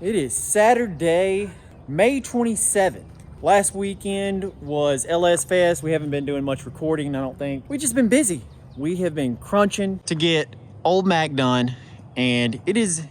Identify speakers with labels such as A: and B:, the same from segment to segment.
A: It is Saturday, May 27th. Last weekend was LS Fest. We haven't been doing much recording, I don't think. We've just been busy. We have been crunching to get Old Mac done, and it is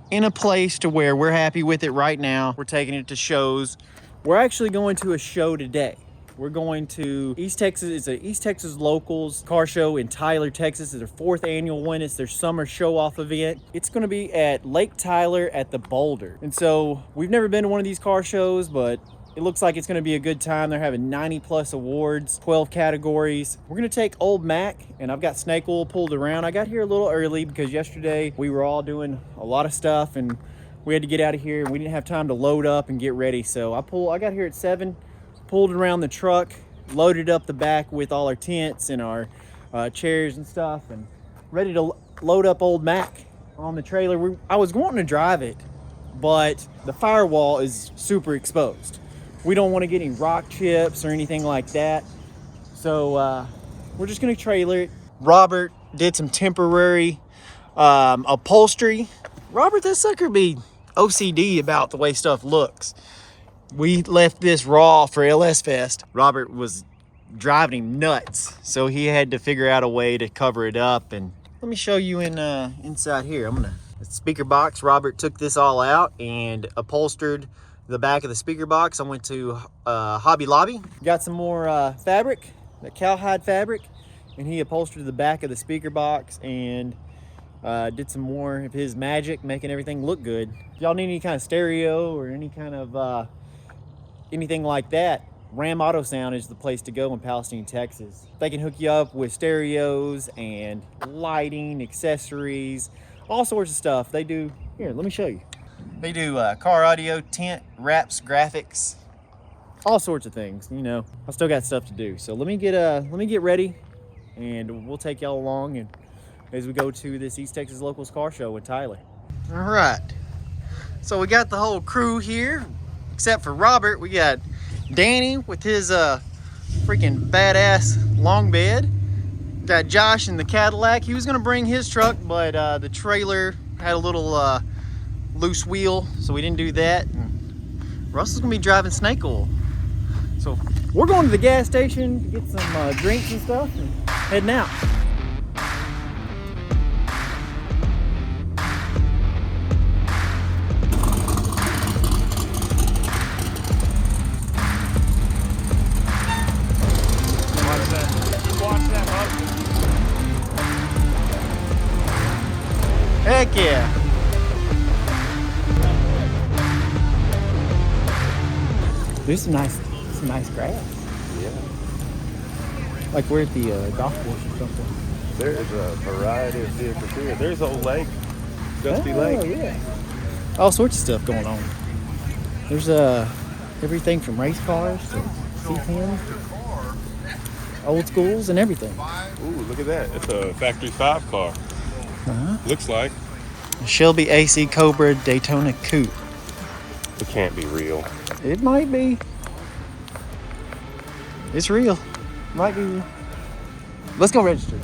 A: in a place to where we're happy with it right now. We're taking it to shows. We're actually going to a show today. We're going to East Texas. It's an East Texas Locals car show in Tyler, Texas. It's their 4th annual one. It's their Summer Showoff Event. It's gonna be at Lake Tyler at the Boulder. And so we've never been to one of these car shows, but it looks like it's gonna be a good time. They're having 90+ awards, 12 categories. We're gonna take Old Mac, and I've got snake oil pulled around. I got here a little early because yesterday we were all doing a lot of stuff and we had to get out of here and we didn't have time to load up and get ready. So I got here at 7, pulled around the truck, loaded up the back with all our tents and our chairs and stuff, and ready to load up Old Mac on the trailer. I was wanting to drive it, but the firewall is super exposed. We don't want to get any rock chips or anything like that. So we're just gonna trailer it. Robert did some temporary upholstery. Robert, this sucker be OCD about the way stuff looks. We left this raw for LS Fest. Robert was driving him nuts, so he had to figure out a way to cover it up. And let me show you inside here. The speaker box. Robert took this all out and upholstered the back of the speaker box. I went to Hobby Lobby, got some more fabric, the cowhide fabric, and he upholstered the back of the speaker box and did some more of his magic, making everything look good. If y'all need any kind of stereo or any kind of anything like that, Ram Auto Sound is the place to go in Palestine, Texas. They can hook you up with stereos and lighting, accessories, all sorts of stuff. They do, here, let me show you. They do car audio, tent, wraps, graphics, all sorts of things, you know. I still got stuff to do. So let me get ready and we'll take y'all along and as we go to this East Texas Locals car show in Tyler. All right, so we got the whole crew here. Except for Robert, we got Danny with his freaking badass long bed. Got Josh in the Cadillac. He was gonna bring his truck, but the trailer had a little loose wheel, so we didn't do that. And Russell's gonna be driving snake oil. So we're going to the gas station to get some drinks and stuff and heading out. Heck yeah. There's some nice grass.
B: Yeah.
A: Like we're at the golf course or something.
B: There is a variety of vehicles here. There's Old Lake, Dusty Lake.
A: Oh yeah. All sorts of stuff going on. There's everything from race cars to C10s, old schools and everything.
B: Ooh, look at that. It's a Factory 5 car. Looks like.
A: Shelby AC Cobra Daytona Coupe.
B: It can't be real.
A: It might be. It's real. Might be real. Let's go register.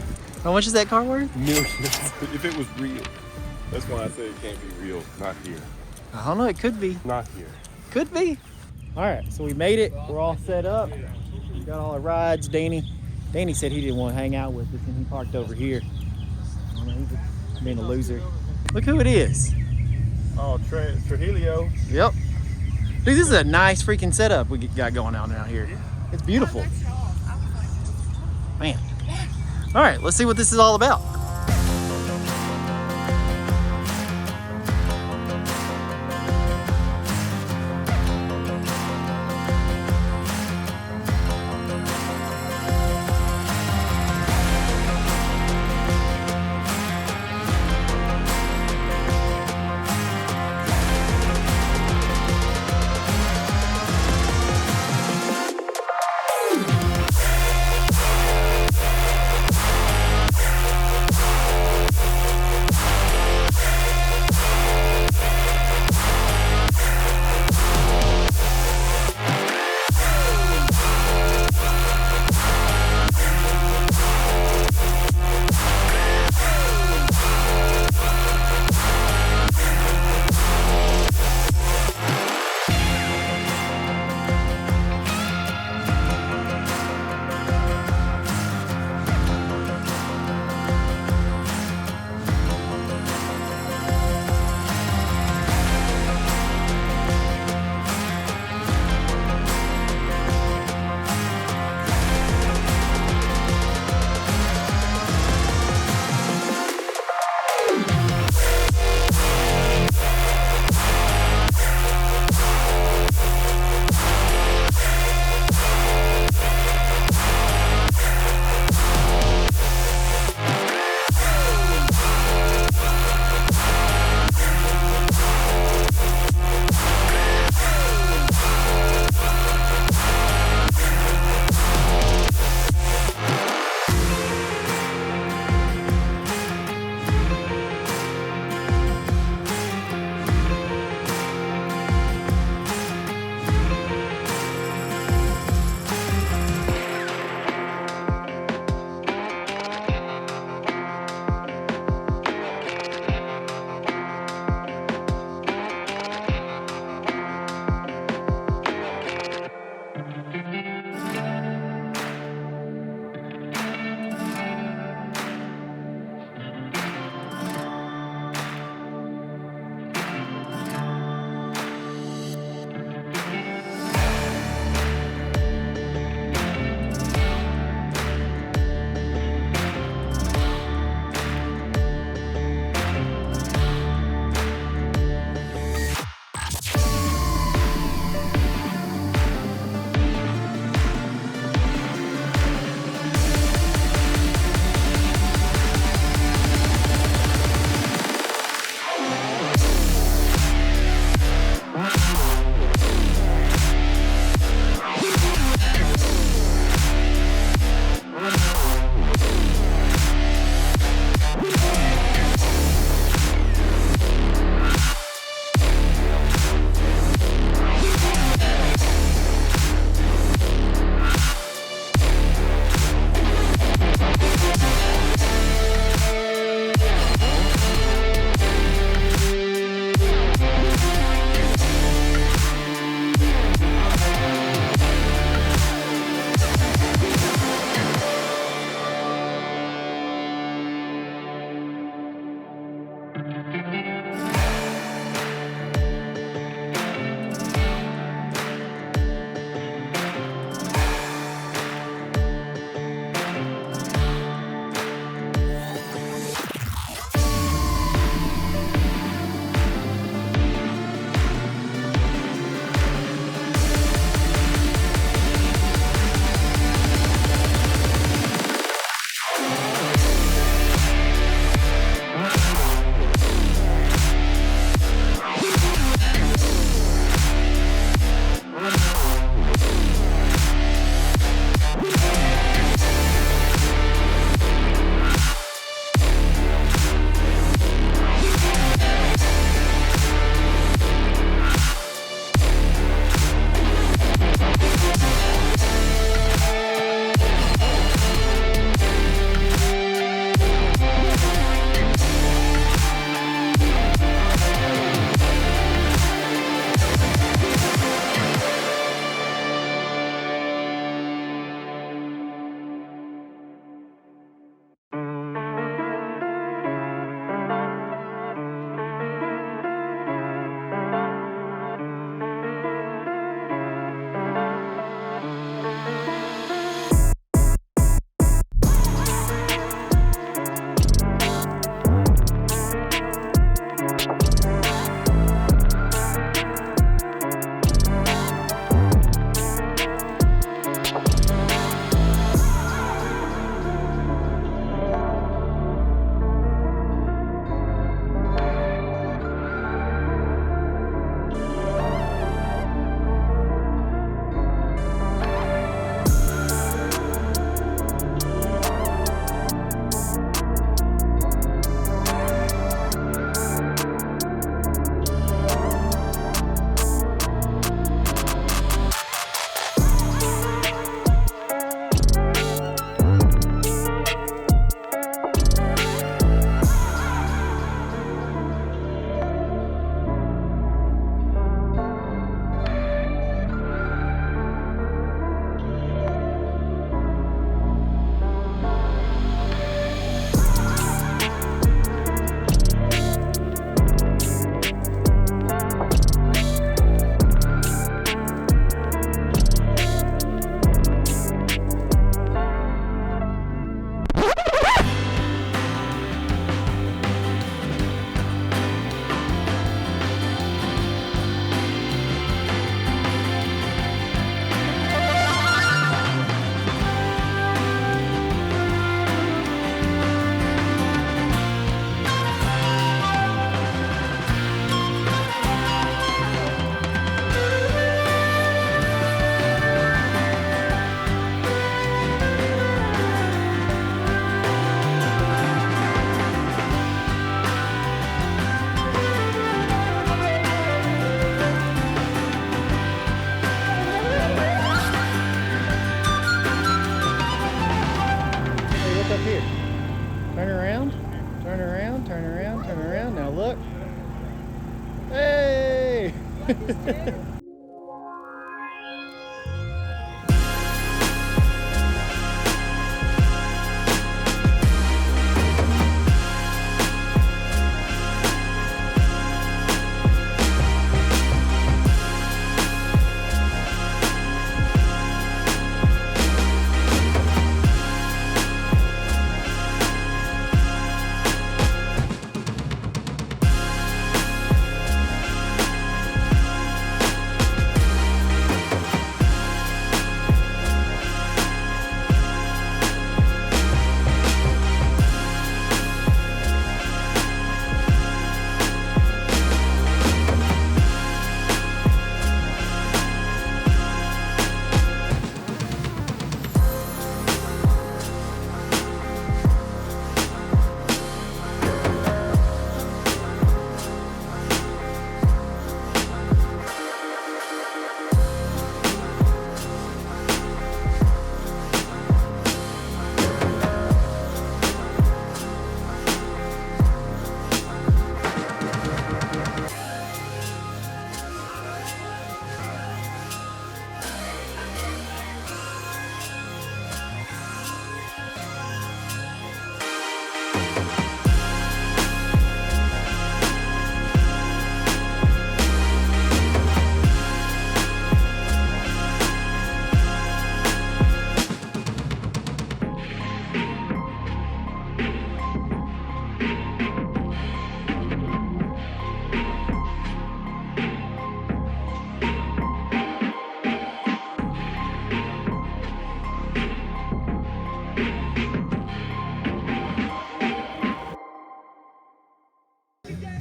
A: How much is that car worth?
B: Millions. If it was real. That's why I say it can't be real. Not here.
A: I don't know. It could be.
B: Not here.
A: Could be. All right. So we made it. We're all set up. We got all our rides. Danny said he didn't want to hang out with us, and he parked over here. I don't know, he's just being a loser. Look who it is.
B: Oh, Trujillo.
A: Yep. Dude, this is a nice freaking setup we got going on out here. It's beautiful. Man. All right, let's see what this is all about.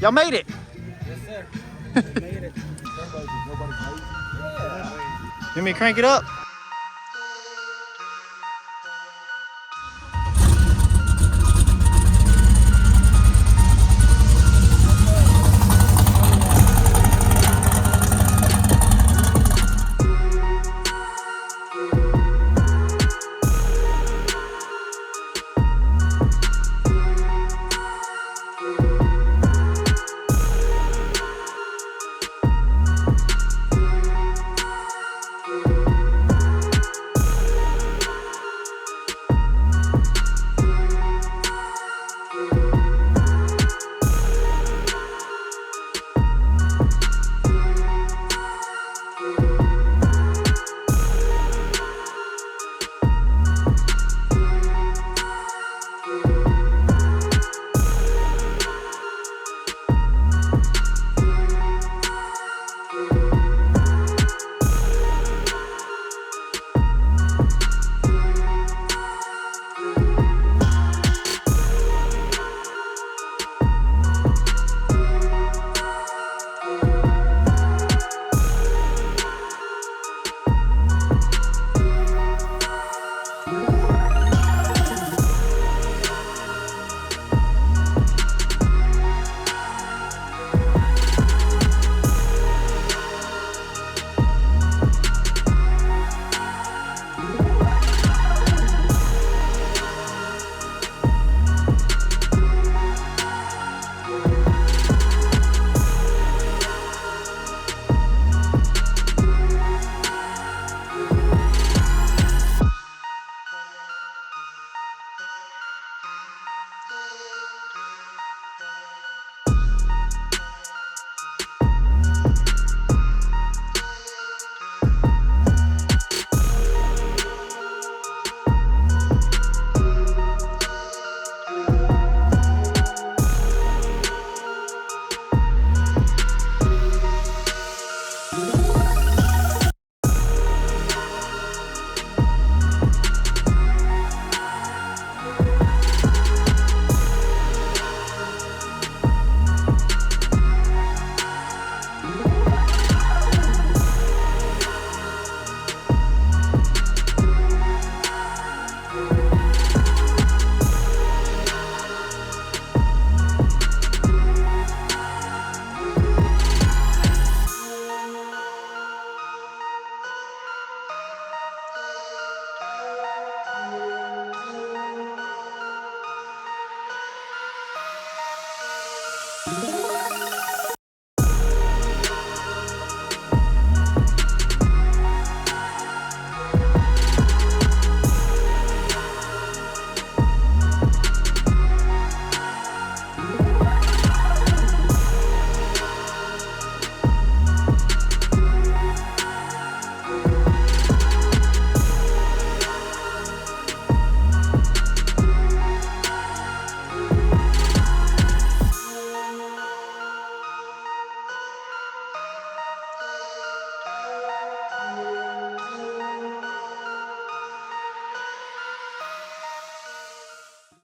A: Y'all made it.
B: Yes, sir. We made it. Nobody's made it. Yeah.
A: You want me to crank it up?